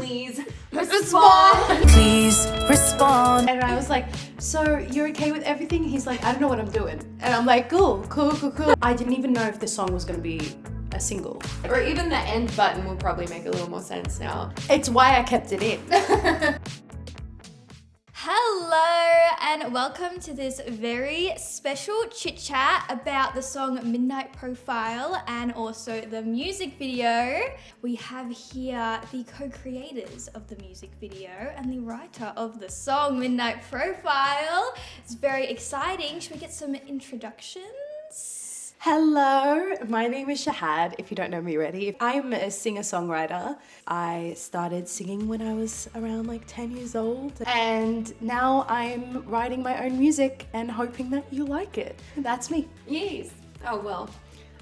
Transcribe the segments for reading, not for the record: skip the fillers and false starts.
please respond. Please respond. And I was like, so you're okay with everything? He's like, I don't know what I'm doing. And I'm like, cool. I didn't even know if this song was gonna be a single. Or even the end button will probably make a little more sense now. It's why I kept it in. Hello and welcome to this very special chit chat about the song Midnight Profile and also the music video. We have here the co-creators of the music video and the writer of the song Midnight Profile. It's very exciting. Should we get some introductions? Hello, my name is Shahad, if you don't know me already. I'm a singer-songwriter. I started singing when I was around like 10 years old, and now I'm writing my own music and hoping that you like it. That's me. Yes. Oh, well.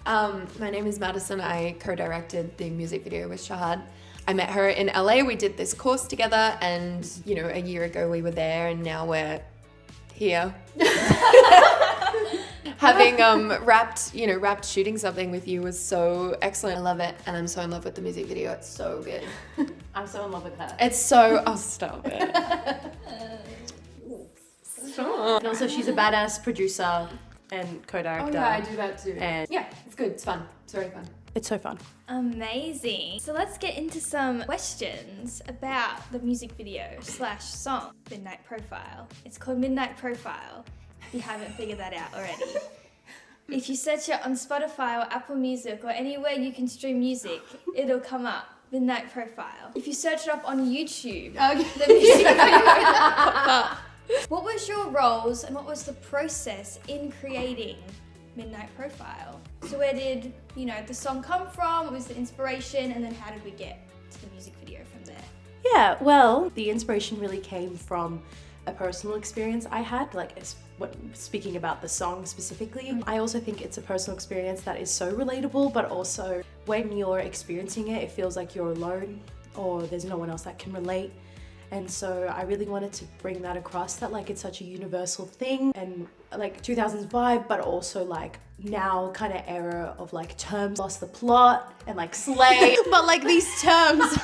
My name is Madison. I co-directed the music video with Shahad. I met her in LA. We did this course together, and a year ago we were there, and now we're here. Having wrapped shooting something with you was so excellent. I love it, and I'm so in love with the music video. It's so good. I'm so in love with her. It's so... Oh, stop it. Stop. And also she's a badass producer and co-director. Oh yeah, I do that too. And yeah, it's good. It's fun. It's very fun. It's so fun. Amazing. So let's get into some questions about the music video / song, Midnight Profile. It's called Midnight Profile, if you haven't figured that out already. If you search it on Spotify or Apple Music or anywhere you can stream music, it'll come up, Midnight Profile. If you search it up on YouTube, the music video will pop up. What was your roles and what was the process in creating Midnight Profile? So where did, the song come from? What was the inspiration? And then how did we get to the music video from there? Yeah, well, the inspiration really came from a personal experience I had, speaking about the song specifically. I also think it's a personal experience that is so relatable, but also when you're experiencing it, it feels like you're alone or there's no one else that can relate. And so I really wanted to bring that across, that it's such a universal thing and 2000s vibe, but also now kind of era of terms, lost the plot and slay. But these terms,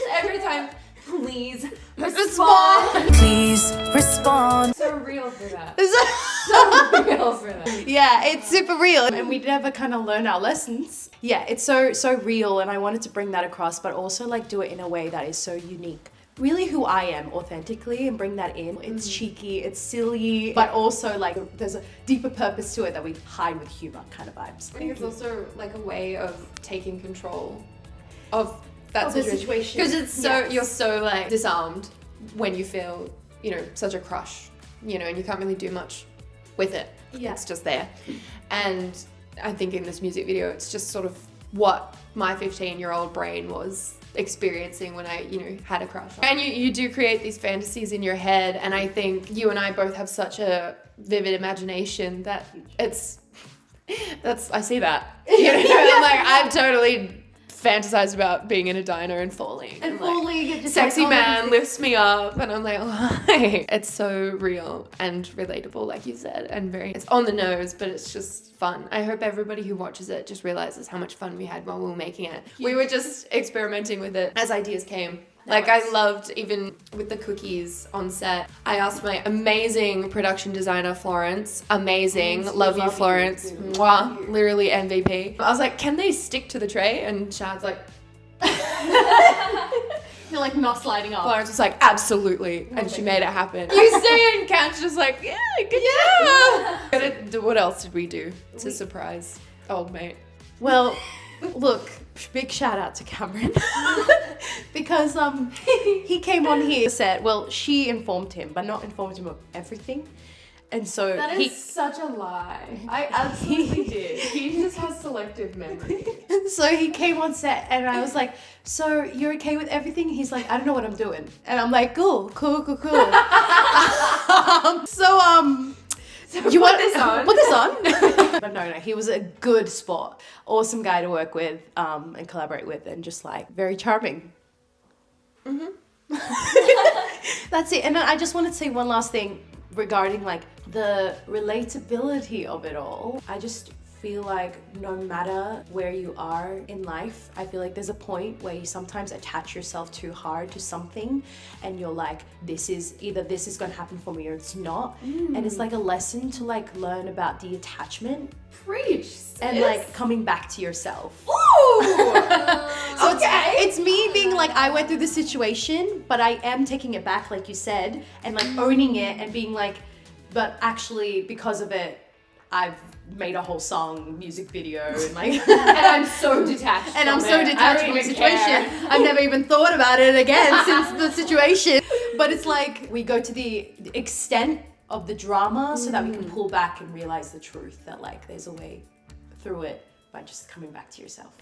Every time, please respond. Please respond. So real for that. So real for that. yeah, it's super real. And we never kind of learn our lessons. Yeah, it's so real, and I wanted to bring that across, but also do it in a way that is so unique. Really who I am authentically and bring that in. It's cheeky, it's silly, but also there's a deeper purpose to it that we hide with humor kind of vibes. I think it's also a way of taking control of that the situation. Because it's so, you're so disarmed when you feel, such a crush, and you can't really do much with it. Yeah. It's just there. And I think in this music video, it's just sort of what my 15-year-old brain was experiencing when I, had a crush. And you do create these fantasies in your head, and I think you and I both have such a vivid imagination that I see that. I'm I've totally fantasized about being in a diner and falling. And falling, just sexy man lifts me up, and I'm like, oh, hi. It's so real and relatable, like you said, and it's on the nose, but it's just fun. I hope everybody who watches it just realizes how much fun we had while we were making it. We were just experimenting with it as ideas came. I loved, even with the cookies on set, I asked my amazing production designer, Florence, love you, Florence, mwah, literally MVP. I was like, can they stick to the tray? And Shad's like, you're not sliding off. Florence was like, absolutely, and she made it happen. You see it, and Kat's just like, yeah, good job. What else did we do to surprise old mate? Well, look, big shout out to Cameron because he came on here said, well, she informed him, but not informed him of everything. And so that is such a lie. I absolutely did. He just has selective memory. So he came on set, and I was like, so you're okay with everything? He's like, I don't know what I'm doing. And I'm like, cool. So you want this on? Put this on. But no, he was a good sport. Awesome guy to work with and collaborate with, and just very charming. Mm-hmm. That's it. And then I just wanted to say one last thing regarding the relatability of it all. I just feel like no matter where you are in life, I feel like there's a point where you sometimes attach yourself too hard to something and you're like, this is going to happen for me or it's not. And it's like a lesson to like learn about detachment. Preach, sis. And like coming back to yourself. Ooh! So it's me being like, I went through this situation, but I am taking it back, like you said, and like owning it and being like, but actually because of it, I've made a whole song, music video, and like, And I'm so detached. and I'm from so it. detached I from don't the even situation. care. I've never even thought about it again since the situation. But it's like we go to the extent of the drama so that we can pull back and realize the truth that like there's a way through it by just coming back to yourself.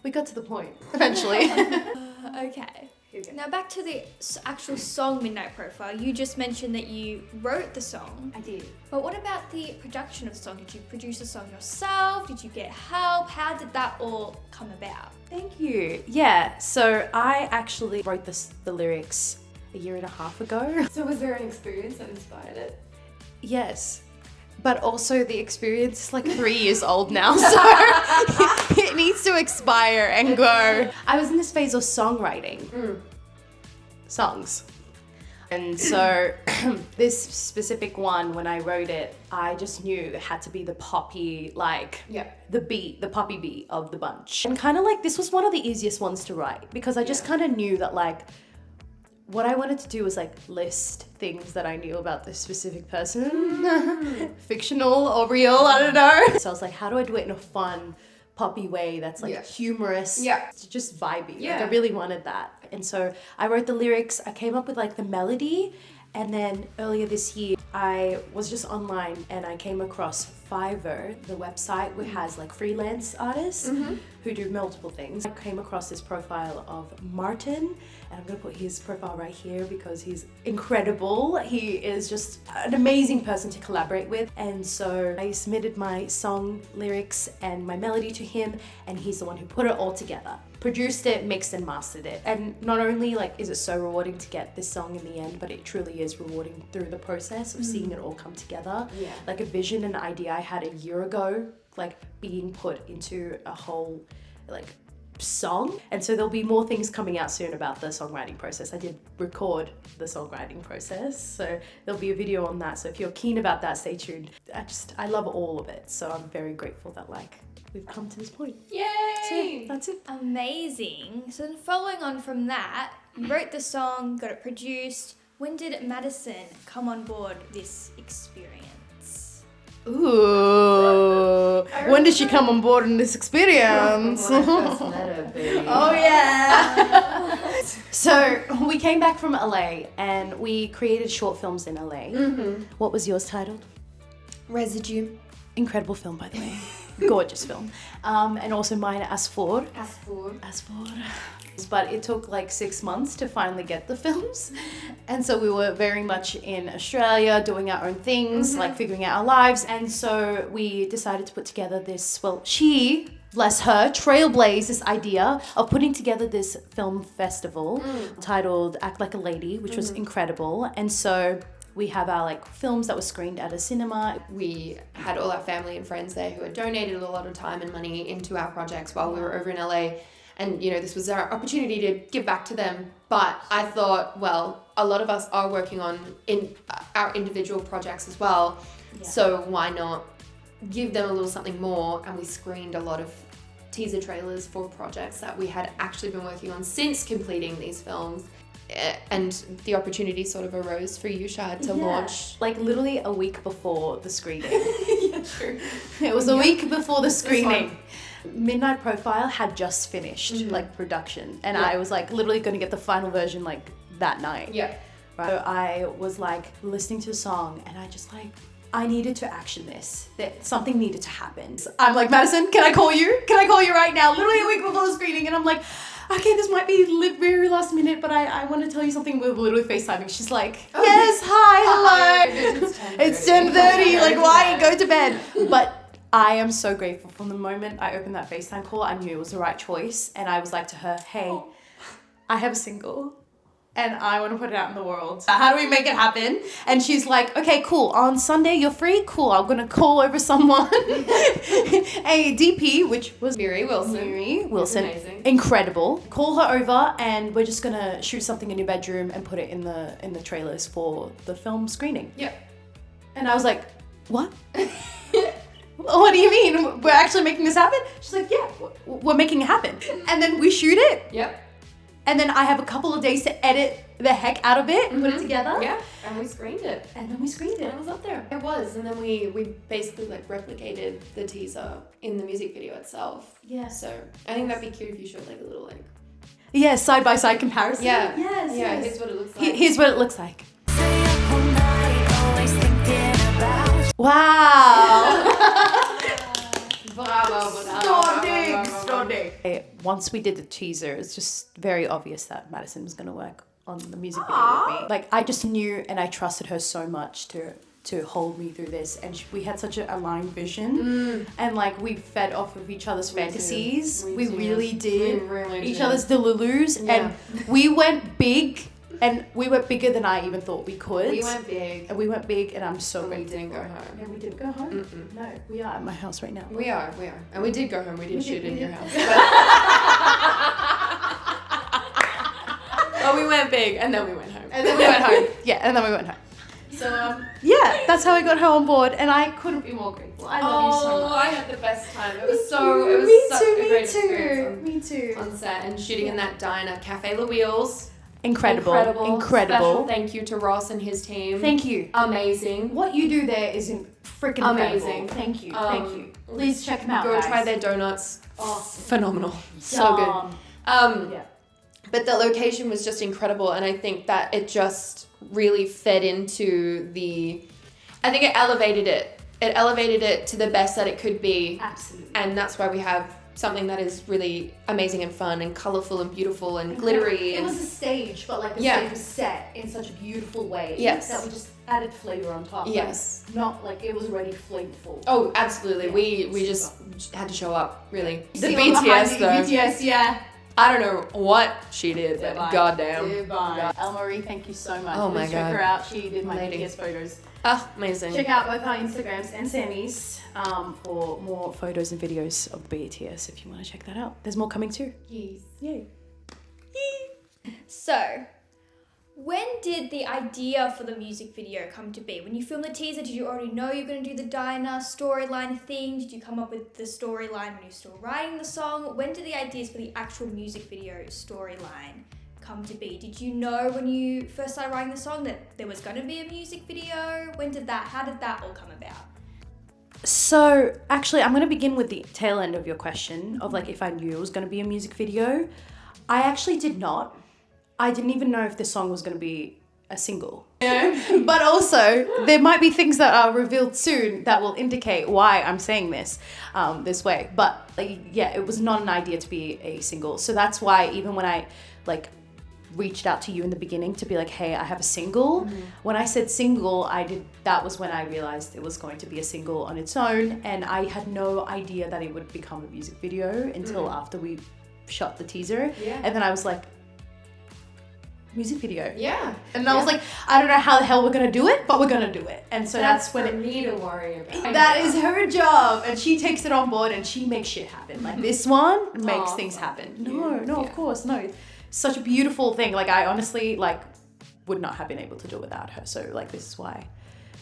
We got to the point eventually. Okay. Now back to the actual song Midnight Profile. You just mentioned that you wrote the song. I did. But what about the production of the song? Did you produce the song yourself? Did you get help? How did that all come about? Thank you. Yeah, so I actually wrote the lyrics a year and a half ago. So was there an experience that inspired it? Yes. But also the experience is like 3 years old now, so it needs to expire and go. I was in this phase of songwriting. Songs. And so this specific one, when I wrote it, I just knew it had to be the poppy, like the poppy beat of the bunch. And kind of like this was one of the easiest ones to write because I just kind of knew that like what I wanted to do was like list things that I knew about this specific person, fictional or real, I don't know. So I was like, how do I do it in a fun, poppy way that's like humorous, just vibey. Like I really wanted that. And so I wrote the lyrics, I came up with like the melody, and then earlier this year, I was just online and I came across Fiverr, the website which has like freelance artists who do multiple things. I came across this profile of Martin, and I'm gonna put his profile right here because he's incredible. He is just an amazing person to collaborate with. And so I submitted my song lyrics and my melody to him, and he's the one who put it all together. Produced it, mixed and mastered it. And not only like is it so rewarding to get this song in the end, but it truly is rewarding through the process of seeing it all come together. Like a vision and idea I had a year ago, like being put into a whole like song. And so there'll be more things coming out soon about the songwriting process. I did record the songwriting process, so there'll be a video on that. So if you're keen about that, stay tuned. I love all of it. So I'm very grateful that like we've come to this point. Yay! So yeah, that's it. Amazing. So then following on from that, you wrote the song, got it produced. When did Madison come on board this experience? Ooh, when did she come on board in this experience? Oh yeah. So we came back from LA and we created short films in LA. What was yours titled? Residue. Incredible film, by the way. Gorgeous film. And also mine, Asfor. But it took like 6 months to finally get the films. And so we were very much in Australia doing our own things, like figuring out our lives. And so we decided to put together this, well, she, bless her, trailblazed this idea of putting together this film festival titled Act Like a Lady, which was incredible. And so we have our like films that were screened at a cinema. We had all our family and friends there who had donated a lot of time and money into our projects while we were over in LA. And, you know, this was our opportunity to give back to them. But I thought, well, a lot of us are working on in our individual projects as well. So why not give them a little something more? And we screened a lot of teaser trailers for projects that we had actually been working on since completing these films. And the opportunity sort of arose for you, Shad, to launch. Like literally a week before the screening. True. It was a week before the screening. Midnight Profile had just finished like production, and I was like literally going to get the final version like that night. Right? So I was like listening to the song, and I just like, I needed to action this. That something needed to happen. So I'm like, Madison, can I call you? Can I call you right now? Literally a week before the screening, and I'm like, okay, this might be very last minute, but I want to tell you something. We're literally FaceTiming. She's like, yes, hi, hello. It's 10:30. Like, why? Go to bed. But I am so grateful. From the moment I opened that FaceTime call, I knew it was the right choice. And I was like to her, hey, I have a single. and I want to put it out in the world. How do we make it happen? And she's like, okay, cool. On Sunday, you're free? Cool. I'm going to call over someone. A DP, which was Miri Wilson. Miri Wilson. Amazing. Incredible. Call her over and we're just going to shoot something in your bedroom and put it in the trailers for the film screening. Yep. And I was like, what? What do you mean? We're actually making this happen? She's like, yeah, we're making it happen. And then we shoot it. Yep. And then I have a couple of days to edit the heck out of it and put it together. Yeah. And we screened it. And then we screened And it. it was up there. It was. And then we basically like replicated the teaser in the music video itself. Yeah. So I think that'd be cute if you showed like a little like. Yeah, side by side comparison. Yeah. Yes. Yeah. yes. Here's what it looks like. Here's what it looks like. Stay up all night, always thinking about Wow. Bravo. Once we did the teaser, it's just very obvious that Madison was going to work on the music video with me. Like, I just knew and I trusted her so much to hold me through this, and we had such an aligned vision, and like we fed off of each other's fantasies. We really did. We really each did. other's delulus, Yeah. and we went big, and we went bigger than I even thought we could. We went big. and we went big, and I'm so And we grateful didn't go for it. home. And we didn't go home. No, we are at my house right now. We are. And we did go home. We did shoot in your house. But we went big and then we went home. And then we went home. Yeah, and then we went home. So yeah, that's how I got her on board, and I couldn't be more grateful. I love you so much. I had the best time. It was such a great experience Me too. on set and shooting in that diner, Cafe La Wheels. Incredible. Special thank you to Ross and his team. Thank you. Amazing. What you do there is freaking Amazing. incredible. Thank you. Thank you. Please check them out, Go guys. try their donuts. Oh, phenomenal. So Yum. good. Yeah. But the location was just incredible, and I think that it just really fed into I think it elevated it. It elevated it to the best that it could be. Absolutely. And that's why we have something that is really amazing and fun and colourful and beautiful and glittery. It was a stage, but like the Yeah. stage was set in such a beautiful way. Yes. That we just added flavour on top. Yes. Like, not like it was already flavorful. Oh, absolutely. Yeah. We just had to show up, really. The See all behind BTS the though. BTS, yeah. I don't know what she did, but Divine. goddamn. Divine. Elle-Marie, thank you so much. Oh my Please check God. her out. She did my Lady. BTS photos. Ah, amazing. Check out both our Instagrams and Sammy's for more photos and videos of the BTS if you want to check that out. There's more coming too. Yes. Yay. So, when did the idea for the music video come to be? When you filmed the teaser, did you already know you were going to do the diner storyline thing? Did you come up with the storyline when you were still writing the song? When did the ideas for the actual music video storyline come to be? Did you know when you first started writing the song that there was going to be a music video? How did that all come about? So actually, I'm going to begin with the tail end of your question of like if I knew it was going to be a music video. I actually did not. I didn't even know if this song was going to be a single. But also, there might be things that are revealed soon that will indicate why I'm saying this way. But like, yeah, it was not an idea to be a single. So that's why even when I like reached out to you in the beginning to be like, hey, I have a single. When I said single, that was when I realized it was going to be a single on its own, and I had no idea that it would become a music video until after we shot the teaser. Yeah. And then I was like, music video. Yeah. And I was like, I don't know how the hell we're gonna do it, but we're gonna do it. And so that's when for me to worry about. that is her job, and she takes it on board and she makes shit happen. Like this one makes things happen. No, of course, no. Such a beautiful thing. Like I honestly like would not have been able to do it without her. So like this is why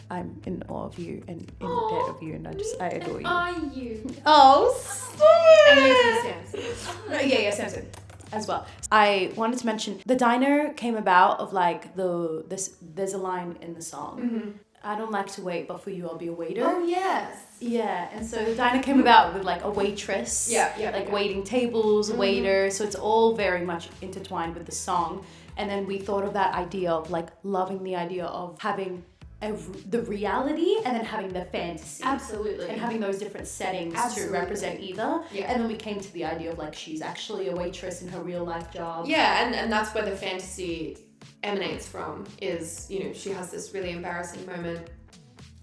I'm in awe of you and in debt of you, and I adore you. Are you? Oh, stop And it! you Samson. Yeah, Samson as well. I wanted to mention the diner came about of like there's a line in the song. I don't like to wait, but for you I'll be a waiter. Oh yes. Yeah, and so the diner came about with like a waitress, like waiting tables, waiter. So it's all very much intertwined with the song. And then we thought of that idea of like loving the idea of having the reality and then having the fantasy. Absolutely. And having those different settings Absolutely. to represent either. Yeah. And then we came to the idea of like she's actually a waitress in her real life job. Yeah, and that's where the fantasy emanates from, is, you know, she has this really embarrassing moment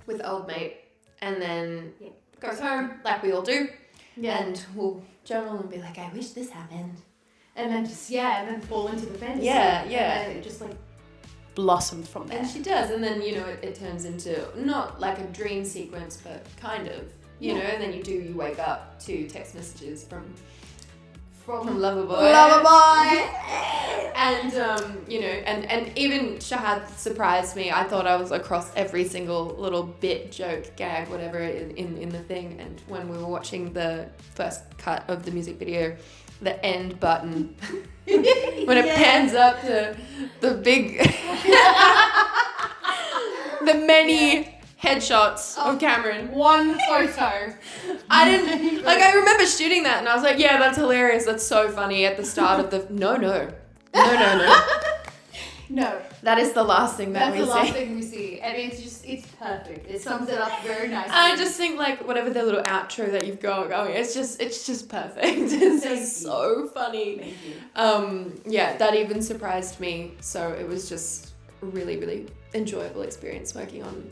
with old mate and then goes home like we all do, Yeah. and we'll journal and be like, I wish this happened, and then just and then fall into the fantasy. Yeah. And then it just like blossomed from there. And she does, and then it turns into not like a dream sequence, but kind of, you know. And then you wake up to text messages from Loverboy. And and even Shahad surprised me. I thought I was across every single little bit, joke, gag, whatever in the thing. And when we were watching the first cut of the music video, the end button when it pans up to the big the many headshots of Cameron. One photo. I didn't I remember shooting that and I was like, yeah, that's hilarious, that's so funny at the start of the no. No. That is the last thing that That's we the last see. thing we see. And it's perfect. It sums it up very nicely. I just think like whatever the little outro that you've got going, it's just perfect. It's just so funny. Thank you. That even surprised me. So it was just a really, really enjoyable experience working on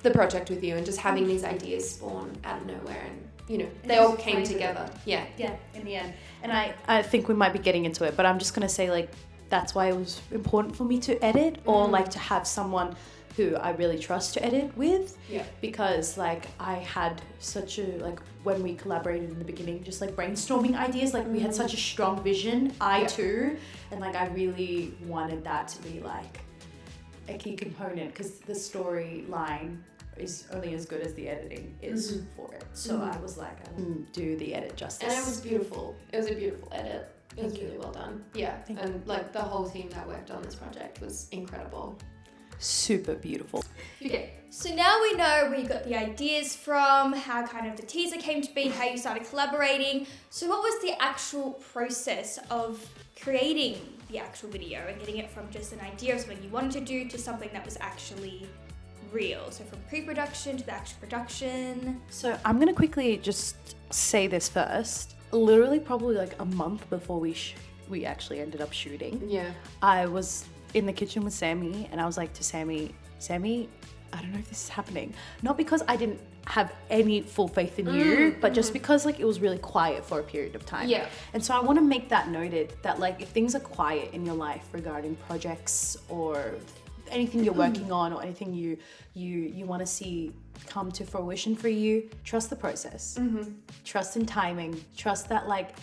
the project with you and just having these ideas spawn out of nowhere and they all came together. Yeah. Yeah, in the end. And I think we might be getting into it, but I'm just gonna say like that's why it was important for me to edit or like to have someone who I really trust to edit with. Yeah. Because like I had such a like when we collaborated in the beginning, just like brainstorming ideas, like we had such a strong vision, too, and like I really wanted that to be like a key component because the storyline is only as good as the editing is for it. So I was like, I wouldn't do the edit justice. And it was beautiful. It was a beautiful edit. It was really well done. Yeah. Thank and like the whole team that worked on this project was incredible. super beautiful. Okay. So now we know where you got the ideas from, how kind of the teaser came to be, how you started collaborating. So what was the actual process of creating the actual video and getting it from just an idea of something you wanted to do to something that was actually real? So from pre-production to the actual production. So I'm gonna quickly just say this first. Literally probably like a month before we actually ended up shooting. Yeah. I was in the kitchen with Sammy and I was like to Sammy, I don't know if this is happening. Not because I didn't have any full faith in you, but just because like it was really quiet for a period of time. Yeah. And so I want to make that noted that like if things are quiet in your life regarding projects or anything you're working on or anything you want to see come to fruition for you, trust the process. Trust in timing. Trust that like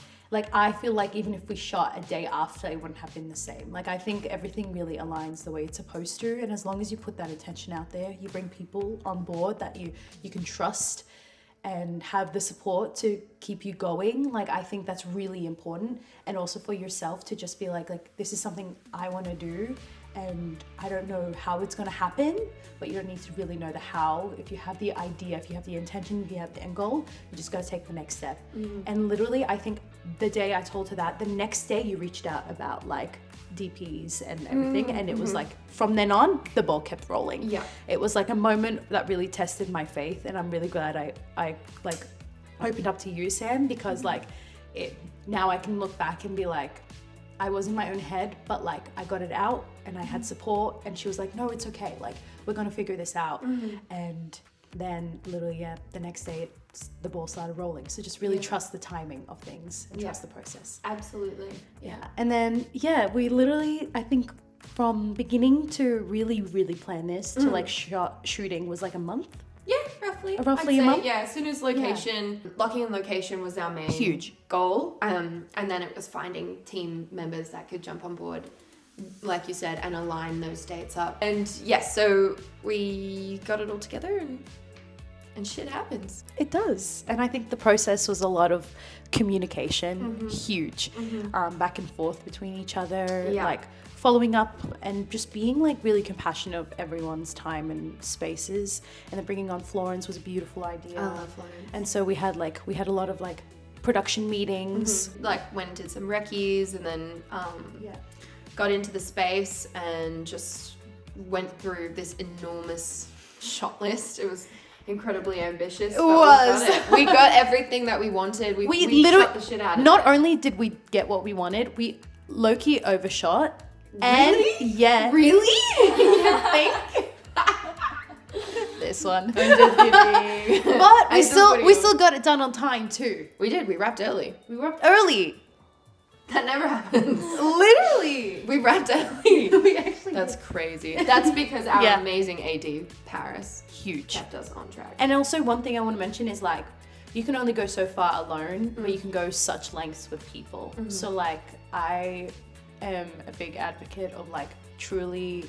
I feel like even if we shot a day after, it wouldn't have been the same. Like I think everything really aligns the way it's supposed to, and as long as you put that attention out there, you bring people on board that you can trust and have the support to keep you going. Like I think that's really important, and also for yourself to just be like this is something I want to do. And I don't know how it's going to happen, but you don't need to really know the how. If you have the idea, if you have the intention, if you have the end goal, you just got to take the next step. And literally, I think the day I told her that, the next day you reached out about like DPs and everything. And it was like, from then on, the ball kept rolling. Yeah. It was like a moment that really tested my faith. And I'm really glad I like opened up to you, Sam, because like now I can look back and be like, I was in my own head, but like I got it out and I had support, and she was like, no, it's okay. Like we're going to figure this out. And then literally, the next day the ball started rolling. So just really trust the timing of things and trust the process. Absolutely. Yeah. And then, we literally, I think from beginning to really, really plan this to like shooting was like a month. Yeah, roughly. Roughly I'd a say, month? Yeah, as soon as locking in location was our main Huge goal. And then it was finding team members that could jump on board, like you said, and align those dates up. And so we got it all together and shit happens. It does. And I think the process was a lot of communication, huge, back and forth between each other, like following up and just being like really compassionate of everyone's time and spaces. And then bringing on Florence was a beautiful idea. I love Florence. And so we had a lot of like production meetings. Like went and did some recce's and then got into the space and just went through this enormous shot list. It was incredibly ambitious. It was. We got everything that we wanted. We literally shot the shit out of not it. only did we get what we wanted, we low-key overshot. Really? And yeah. Really? You think? This one. I'm just kidding. But we still got it done on time too. We did. We wrapped early. We wrapped early. That never happens. Literally. We wrapped early. We actually That's crazy. That's because our Yeah. amazing AD, Paris, huge. kept us on track. And also one thing I want to mention is like, you can only go so far alone, but you can go such lengths with people. So like, I am a big advocate of like truly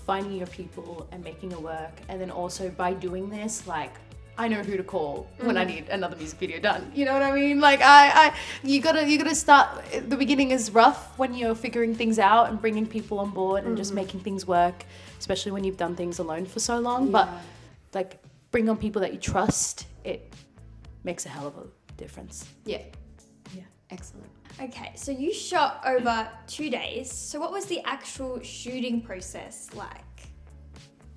finding your people and making it work. And then also by doing this, like, I know who to call when I need another music video done. You know what I mean? Like you gotta start. The beginning is rough when you're figuring things out and bringing people on board and just making things work, especially when you've done things alone for so long. But like, bring on people that you trust. It makes a hell of a difference. Yeah. Yeah. Excellent. Okay, so you shot over 2 days. So what was the actual shooting process like?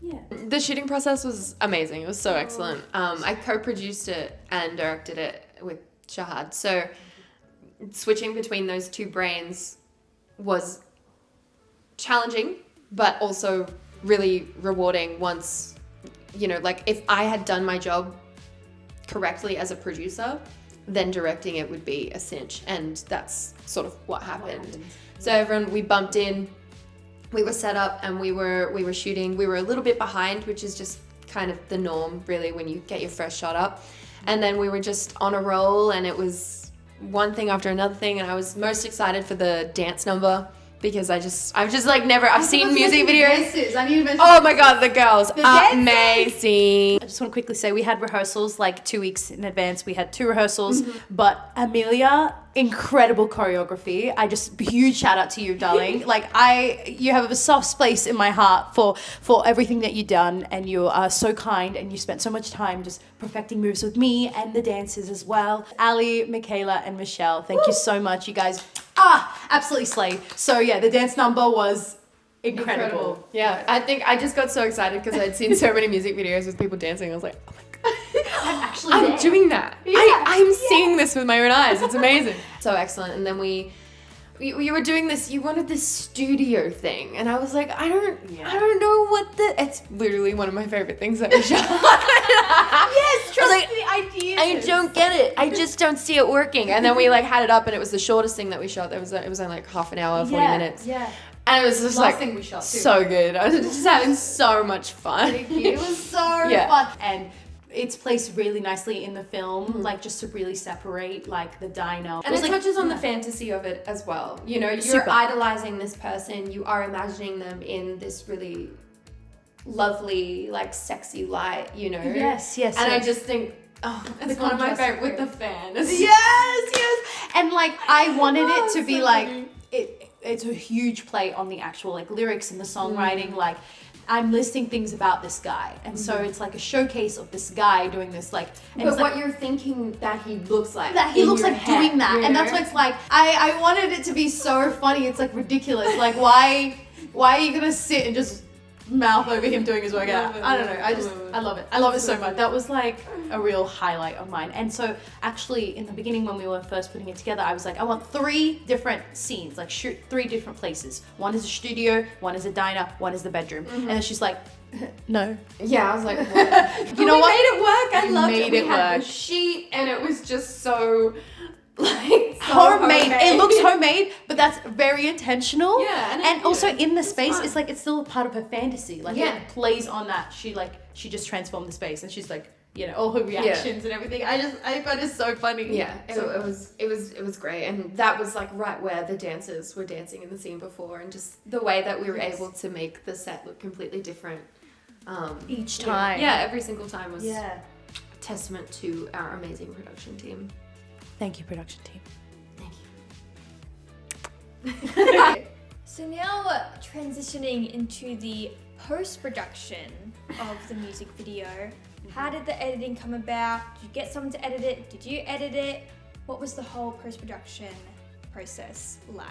Yeah. The shooting process was amazing. It was so excellent. I co-produced it and directed it with Shahad. So switching between those two brains was challenging, but also really rewarding once, you know, like if I had done my job correctly as a producer, then directing it would be a cinch. And that's sort of what happened. So everyone, we bumped in, we were set up and we were shooting. We were a little bit behind, which is just kind of the norm really when you get your first shot up. And then we were just on a roll and it was one thing after another thing. And I was most excited for the dance number because I've just like never, I've seen music videos. I need to mention. Oh my God, the girls, dances. amazing. I just want to quickly say we had rehearsals like 2 weeks in advance. We had 2 rehearsals, but Amelia, incredible choreography. Huge shout out to you, darling. You have a soft place in my heart for everything that you've done, and you are so kind, and you spent so much time just perfecting moves with me and the dancers as well. Ali, Michaela, and Michelle, thank you so much. You guys, absolutely slay. So yeah, the dance number was incredible. Yeah, I think I just got so excited because I'd seen so many music videos with people dancing. I was like, oh my God, I'm doing that. I'm seeing this with my own eyes. It's amazing. So excellent. And then we were doing this, you wanted this studio thing. And I was like, I don't know what it's literally one of my favorite things that we shot. Yes, trust like, the idea. I don't get it. I just don't see it working. And then we like had it up and it was the shortest thing that we shot. It was only like half an hour, 40 minutes. Yeah. And it was just Last thing we shot too. so good. I was just having so much fun. It was so fun. And it's placed really nicely in the film, like just to really separate like the diner. And it touches on the fantasy of it as well. You know, you're Super. idolizing this person, you are imagining them in this really lovely, like sexy light, you know? Yes. And I just think, it's one of my contrast favorite with is the great. fan. Yes. And like I wanted it to be like it's a huge play on the actual like lyrics and the songwriting. Like I'm listing things about this guy, and so it's like a showcase of this guy doing this like. And But it's what like, you're thinking that he looks like. that he in looks your like head, doing that, you and that's know? what it's like. I wanted it to be so funny. It's like ridiculous. Like why are you gonna sit and just mouth over him doing his workout? I don't know. I love it. I love it so much. That was like a real highlight of mine. And so actually in the beginning when we were first putting it together, I was like, I want 3 different scenes, like shoot 3 different places. One is a studio, one is a diner, one is the bedroom. And then she's like, no. Yeah, I was like, what? You know what? We made it work. I loved it. made We it had work. the sheet and it was just so like so Homemade. It looks homemade, but that's very intentional. Yeah, and and it- also yeah, in the it's space, fun. it's like it's still a part of her fantasy. Like Yeah. it plays on that. She just transformed the space, and she's like, you know, all her reactions and everything. I find it so funny. Yeah, So it was great, and that was like right where the dancers were dancing in the scene before, and just the way that we were able to make the set look completely different each time. Yeah, every single time was Yeah. a testament to our amazing production team. Thank you, production team. So now transitioning into the post-production of the music video. How did the editing come about? Did you get someone to edit it? Did you edit it? What was the whole post-production process like?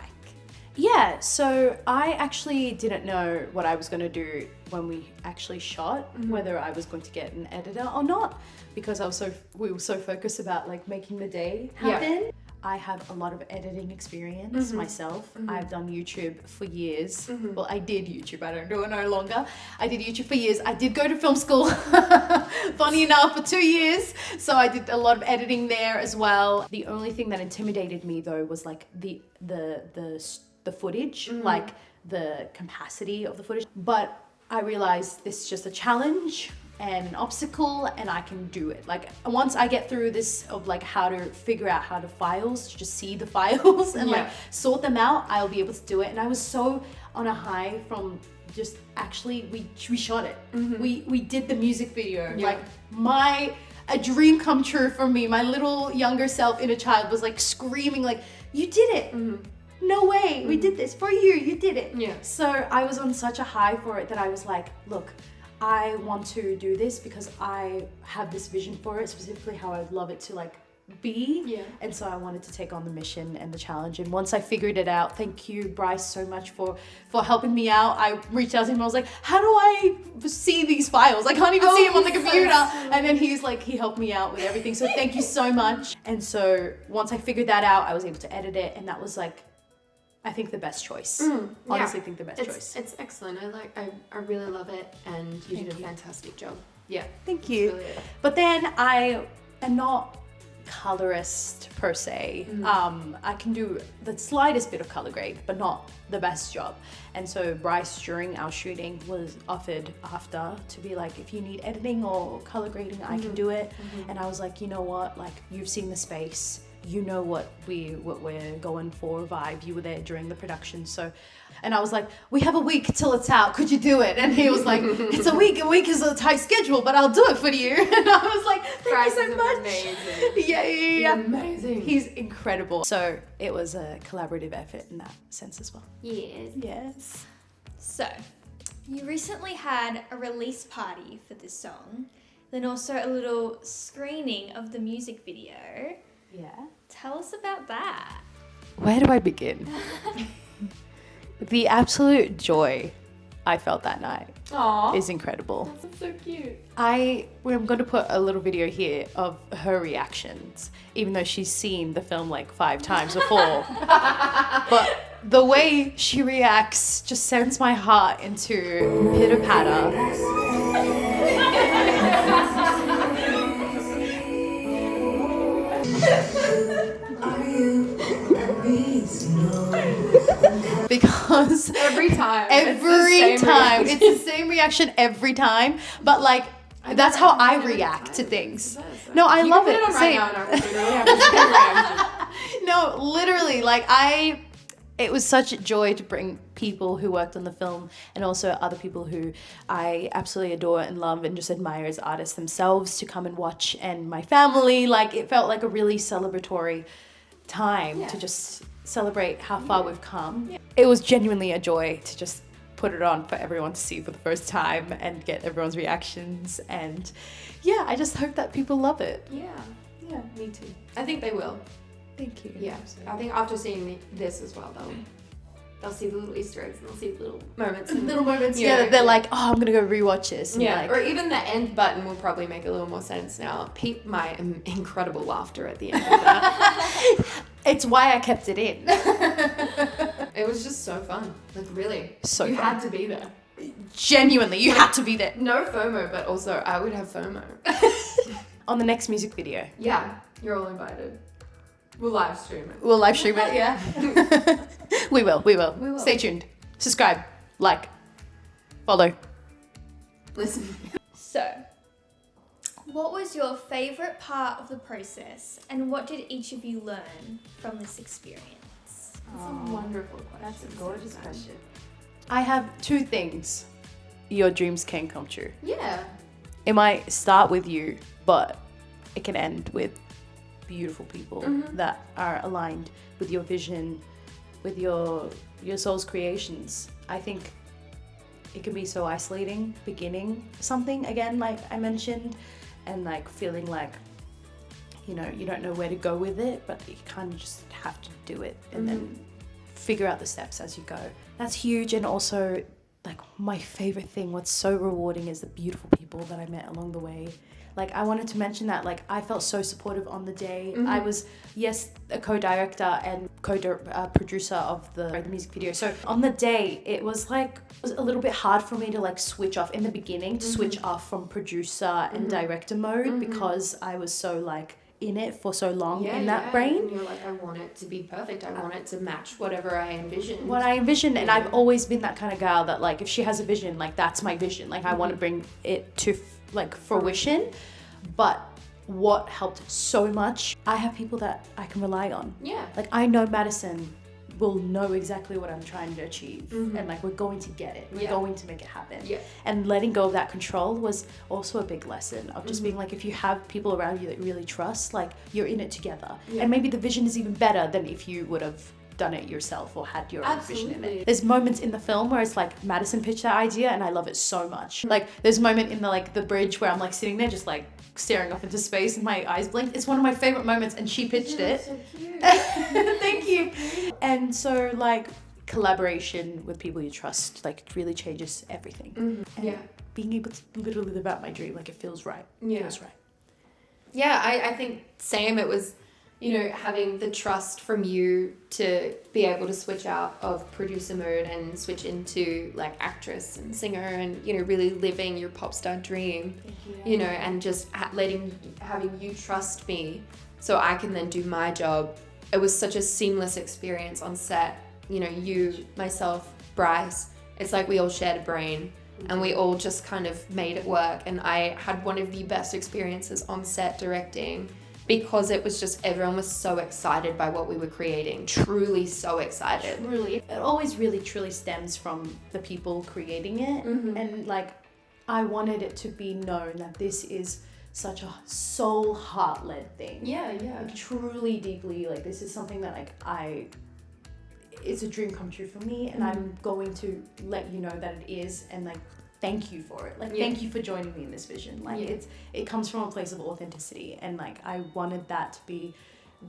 Yeah, so I actually didn't know what I was going to do when we actually shot, whether I was going to get an editor or not, because we were so focused about like making the day happen. I have a lot of editing experience myself. I've done YouTube for years. Well, I did YouTube. I don't do it no longer. I did YouTube for years. I did go to film school, funny enough, for 2 years. So I did a lot of editing there as well. The only thing that intimidated me though was like the footage, like the capacity of the footage. But I realized this is just a challenge and an obstacle, and I can do it. Like once I get through this of like how to figure out how to files, just see the files and like sort them out, I'll be able to do it. And I was so on a high from just actually we shot it. We did the music video. Like a dream come true for me. My little younger self, inner child, was like screaming like, you did it. No way, we did this for you. You did it. Yeah. So I was on such a high for it that I was like, look, I want to do this because I have this vision for it, specifically how I'd love it to like be. Yeah. And so I wanted to take on the mission and the challenge. And once I figured it out, thank you, Bryce, so much for helping me out. I reached out to him. I was like, how do I see these files? I can't even see them on the computer. And then he helped me out with everything. So thank you so much. And so once I figured that out, I was able to edit it. And that was like, I think the best choice. Honestly, think the best choice. It's excellent. I really love it, and you did a fantastic job. Yeah. Thank you. Really but then I am not colorist per se. I can do the slightest bit of color grade, but not the best job. And so Bryce, during our shooting, was offered after to be like, if you need editing or color grading, I can do it. And I was like, you know what? Like, you've seen the space. You know what we're going for vibe. You were there during the production. So, and I was like, we have a week till it's out. Could you do it? And he was like, it's a week. A week is a tight schedule, but I'll do it for you. And I was like, thank you so much. Amazing. Yeah. Amazing. He's incredible. So it was a collaborative effort in that sense as well. Yes. So, you recently had a release party for this song, then also a little screening of the music video. Yeah. Tell us about that. Where do I begin? The absolute joy I felt that night is incredible. That's so cute. I'm going to put a little video here of her reactions, even though she's seen the film like 5 times before. But the way she reacts just sends my heart into pitter-patter. Because every time it's the same reaction every time, but like that's how I react to things. No, I love it. No, literally, like it was such a joy to bring people who worked on the film and also other people who I absolutely adore and love and just admire as artists themselves to come and watch, and my family. Like, it felt like a really celebratory time to just celebrate how far we've come. It was genuinely a joy to just put it on for everyone to see for the first time and get everyone's reactions, and I just hope that people love it. Yeah, me too. I think they will. Thank you. Yeah, I think after seeing this as well, they'll see the little Easter eggs and they'll see the little moments. They're like, oh, I'm gonna go rewatch this. And like, or even the end button will probably make a little more sense now. Peep my incredible laughter at the end of that. It's why I kept it in. It was just so fun. Like, really. So you fun. had to be there. Genuinely, you had to be there. No FOMO, but also I would have FOMO. On the next music video. Yeah, you're all invited. We'll live stream it. We'll live stream it, yeah. We will. Stay tuned. Subscribe, like, follow. Listen. So, what was your favourite part of the process, and what did each of you learn from this experience? That's a wonderful question. That's a gorgeous question. I have 2 things your dreams can come true. Yeah. It might start with you, but it can end with beautiful people that are aligned with your vision, with your soul's creations. I think it can be so isolating beginning something again, like I mentioned, and like feeling like, you know, you don't know where to go with it, but you kind of just have to do it and then figure out the steps as you go. That's huge. And also, like, my favorite thing, what's so rewarding, is the beautiful people that I met along the way. like I wanted to mention that like I felt so supportive on the day. I was, yes, a co-director and co-producer of the music video. So on the day, it was a little bit hard for me to like switch off in the beginning, to switch off from producer and director mode, because I was so like in it for so long in that brain. And you're like, I want it to be perfect. I want it to match whatever I envisioned. What I envisioned, and I've always been that kind of girl that like if she has a vision, like that's my vision. Like I want to bring it to like fruition. But what helped so much, I have people that I can rely on. Yeah. Like I know Madison will know exactly what I'm trying to achieve, and like we're going to get it. We're going to make it happen. Yeah. And letting go of that control was also a big lesson of just being like, if you have people around you that you really trust, like you're in it together. And maybe the vision is even better than if you would have done it yourself or had your own vision in it. There's moments in the film where it's like Madison pitched that idea and I love it so much. Like there's a moment in the bridge where I'm like sitting there just like staring off into space and my eyes blinked. It's one of my favorite moments and she pitched it. So cute. Thank you. And so like collaboration with people you trust like it really changes everything. And being able to literally live out my dream, like it feels right. It feels right. Yeah, I think same. It was, you know, having the trust from you to be able to switch out of producer mode and switch into like actress and singer and, you know, really living your pop star dream, you know, and just having you trust me so I can then do my job. It was such a seamless experience on set. You know, you, myself, Bryce, it's like we all shared a brain and we all just kind of made it work. And I had one of the best experiences on set directing, because it was just, everyone was so excited by what we were creating. Truly so excited. Really. It always really truly stems from the people creating it. And like, I wanted it to be known that this is such a soul heart-led thing. Yeah. Like, truly deeply, like this is something that like it's a dream come true for me, and I'm going to let you know that it is, and like thank you for it. Like thank you for joining me in this vision. Like it comes from a place of authenticity, and like I wanted that to be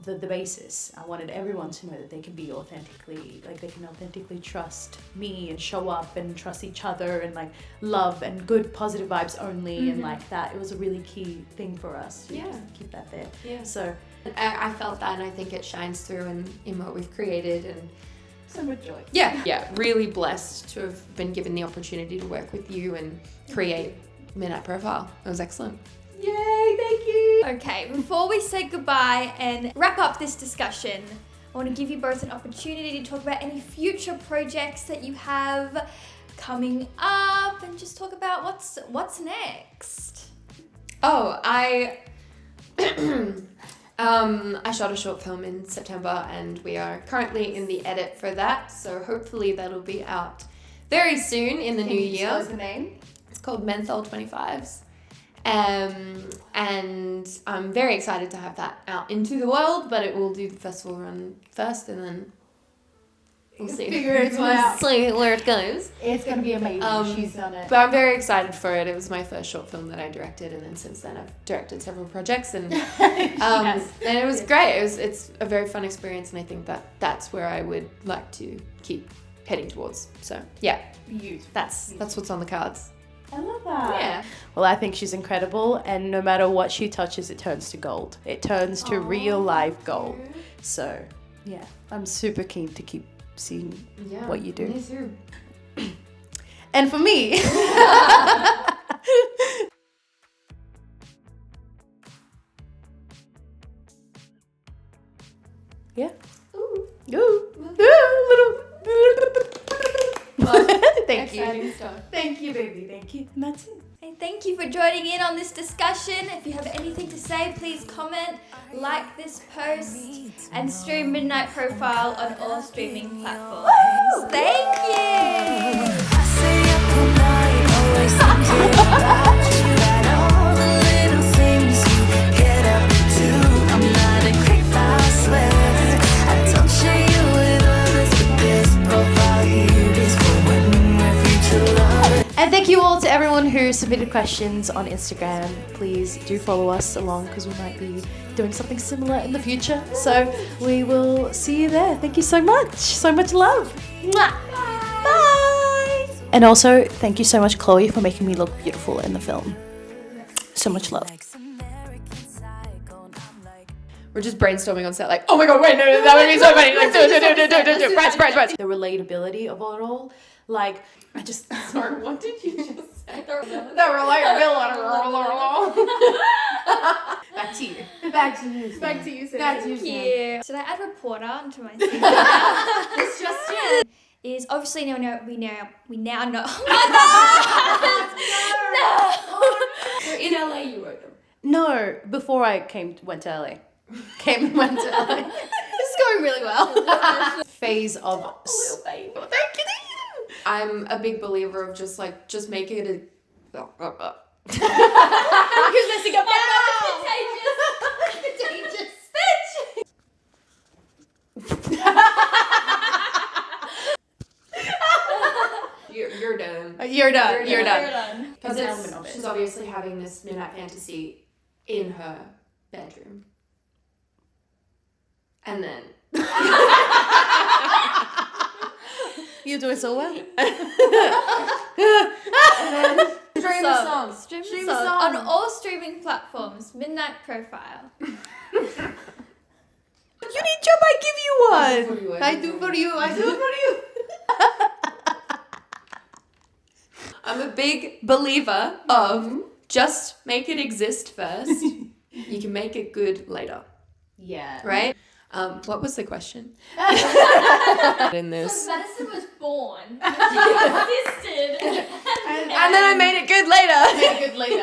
the basis. I wanted everyone to know that they can be authentically, like they can authentically trust me and show up and trust each other and like love and good positive vibes only, and like that. It was a really key thing for us to just keep that there. Yeah. So I felt that, and I think it shines through in what we've created, and so much joy. Yeah, really blessed to have been given the opportunity to work with you and create Midnight Profile. It was excellent. Yay, thank you. Okay, before we say goodbye and wrap up this discussion, I want to give you both an opportunity to talk about any future projects that you have coming up, and just talk about what's next. Oh, I shot a short film in September, and we are currently in the edit for that, so hopefully that'll be out very soon in the new year. What's the name? It's called Menthol 25s. And I'm very excited to have that out into the world, but it will do the festival run first, and then we'll see. Figure it out. See where it goes. It's gonna be amazing. She's done it. But I'm very excited for it. It was my first short film that I directed, and then since then I've directed several projects, and and it was great. It's a very fun experience, and I think that's where I would like to keep heading towards. So yeah, Beautiful. that's what's on the cards. I love that. Yeah. Well, I think she's incredible, and no matter what she touches, it turns to gold. It turns to real life gold. So yeah, I'm super keen to keep seeing what you do. Me too. And for me, yeah. Ooh. Little. Thank you. Exciting stuff. Thank you, baby. Thank you. And that's it. And thank you for joining in on this discussion. If you have anything to say, please comment, like this post, and stream Midnight Profile on all streaming platforms. Thank you! I stay up all night, always thinking about you and all the little things you get up to. I'm not a creep, I swear. I don't share you with others, but this profile here is for when we're future lovers. And thank you all to everyone who submitted questions on Instagram. Please do follow us along, because we might be doing something similar in the future. So we will see you there. Thank you so much. So much love. Mwah. Bye. And also, thank you so much, Chloe, for making me look beautiful in the film. So much love. Like some We're just brainstorming on set, like, oh my god, wait, no, that would be so funny. Like, do, press. The relatability of it all. Like, I just... Sorry, what did you just say? Back to you. Back to you. Back to you, Sam. Back to you, Thank Sam. you. Should I add reporter into my CV now? This just in. Is obviously we now know. Oh my god! No. In LA, you wrote them. No, before I went to LA. Went to LA. It's going really well. Phase of... Little baby. Thank you. I'm a big believer of just make it a... Who's messing up now? Contagious. You're done. You're done. You're done. Because Announcement of it. she's obviously having this midnight fantasy in her bedroom. And then... You're doing so well. Stream the song. Stream Stream the the song. song. On all streaming platforms. Midnight Profile. You need job, I give you one. I do for you. I'm a big believer of just make it exist first. You can make it good later, Yeah. right? What was the question? In this. So Madison was born. She existed. And then I made it good later. Good later.